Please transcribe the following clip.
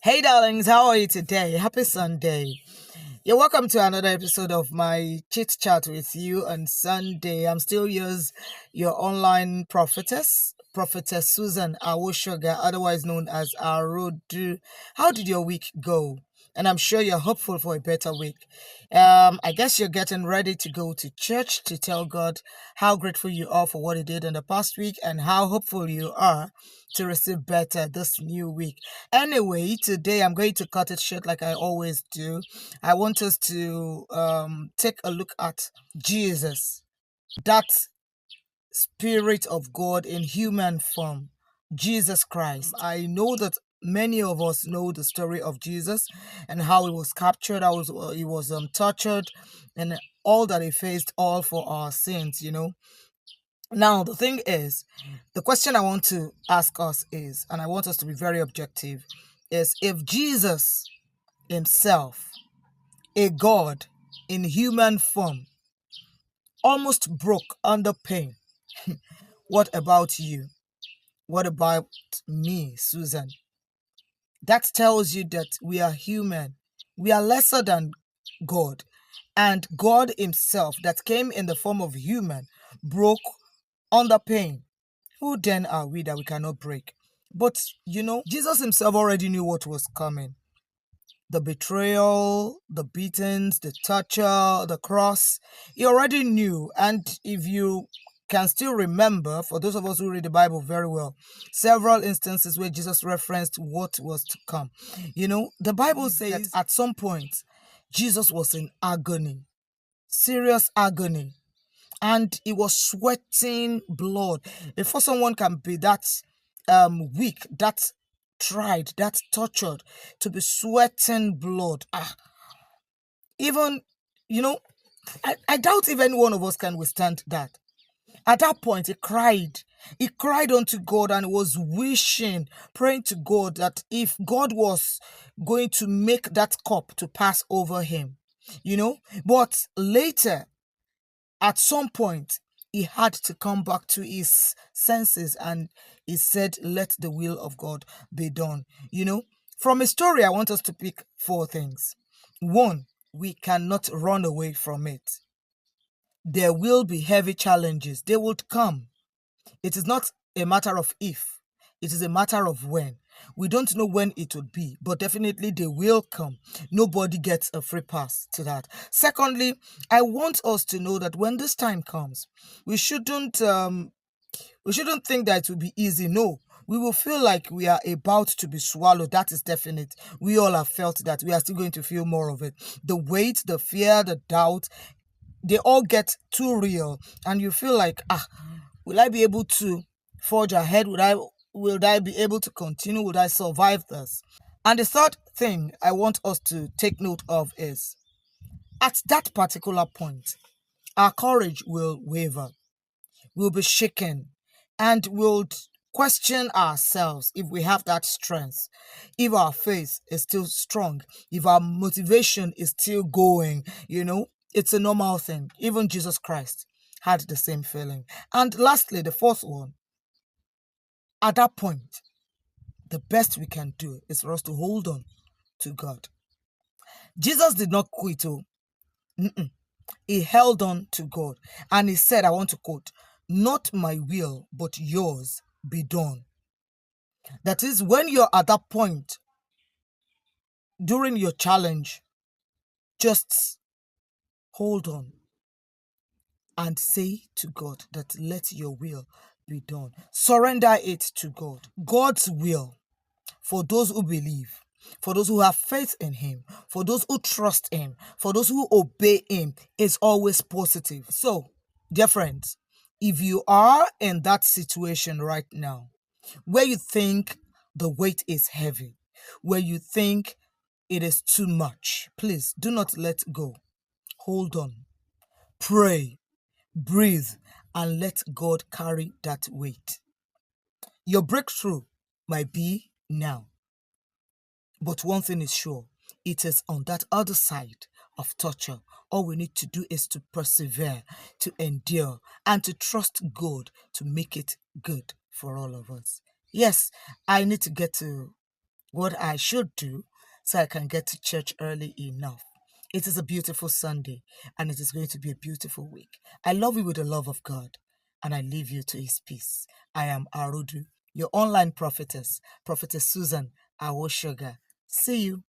Hey darlings, how are you today? Happy Sunday. You're welcome to another episode of my chit chat with you on Sunday. I'm still your online Prophetess Susan Awoshoga, otherwise known as Arodu. How did your week go? And I'm sure you're hopeful for a better week. I guess you're getting ready to go to church to tell God how grateful you are for what He did in the past week and how hopeful you are to receive better this new week. Anyway, today I'm going to cut it short like I always do. I want us to take a look at Jesus, that Spirit of God in human form, Jesus Christ. I know that many of us know the story of Jesus and how he was captured, how he was tortured, and all that he faced, all for our sins. Now, the thing is, the question I want to ask us is, and I want us to be very objective, is if Jesus himself, a God in human form, almost broke under pain, what about you? What about me, Susan? That tells you that we are human. We are lesser than God. And God himself, that came in the form of human, broke under pain. Who then are we that we cannot break? But, Jesus himself already knew what was coming. The betrayal, the beatings, the torture, the cross. He already knew. And if you can still remember, for those of us who read the Bible very well, several instances where Jesus referenced what was to come. The Bible says that at some point, Jesus was in agony, serious agony, and he was sweating blood. Before someone can be that weak, that tried, that tortured, to be sweating blood. Even, I doubt if any one of us can withstand that. At that point, he cried. He cried unto God and was wishing, praying to God that if God was going to make that cup to pass over him, But later, at some point, he had to come back to his senses and he said, let the will of God be done. From a story, I want us to pick four things. One, we cannot run away from it. There will be heavy challenges. They will come. It is not a matter of if, it is a matter of when. We don't know when it would be, but definitely they will come. Nobody gets a free pass to that. Secondly, I want us to know that when this time comes, we shouldn't think that it will be easy. No, we will feel like we are about to be swallowed. That is definite. We all have felt that. We are still going to feel more of it. The weight, the fear, the doubt, they all get too real, and you feel like, will I be able to forge ahead? Will I be able to continue? Will I survive this? And the third thing I want us to take note of is, at that particular point, our courage will waver, we'll be shaken, and we'll question ourselves if we have that strength, if our faith is still strong, if our motivation is still going. It's a normal thing. Even Jesus Christ had the same feeling. And lastly, the fourth one, at that point, the best we can do is for us to hold on to God. Jesus did not quit. He held on to God. And he said, I want to quote, not my will, but yours be done. That is, when you're at that point, during your challenge, just hold on and say to God that let your will be done. Surrender it to God. God's will, for those who believe, for those who have faith in him, for those who trust him, for those who obey him, is always positive. So, dear friends, if you are in that situation right now, where you think the weight is heavy, where you think it is too much, please do not let go. Hold on. Pray, breathe, and let God carry that weight. Your breakthrough might be now. But one thing is sure, it is on that other side of torture. All we need to do is to persevere, to endure, and to trust God to make it good for all of us. Yes, I need to get to what I should do so I can get to church early enough. It is a beautiful Sunday and it is going to be a beautiful week. I love you with the love of God and I leave you to his peace. I am Arudu, your online prophetess, Prophetess Susan Awoshoga. See you.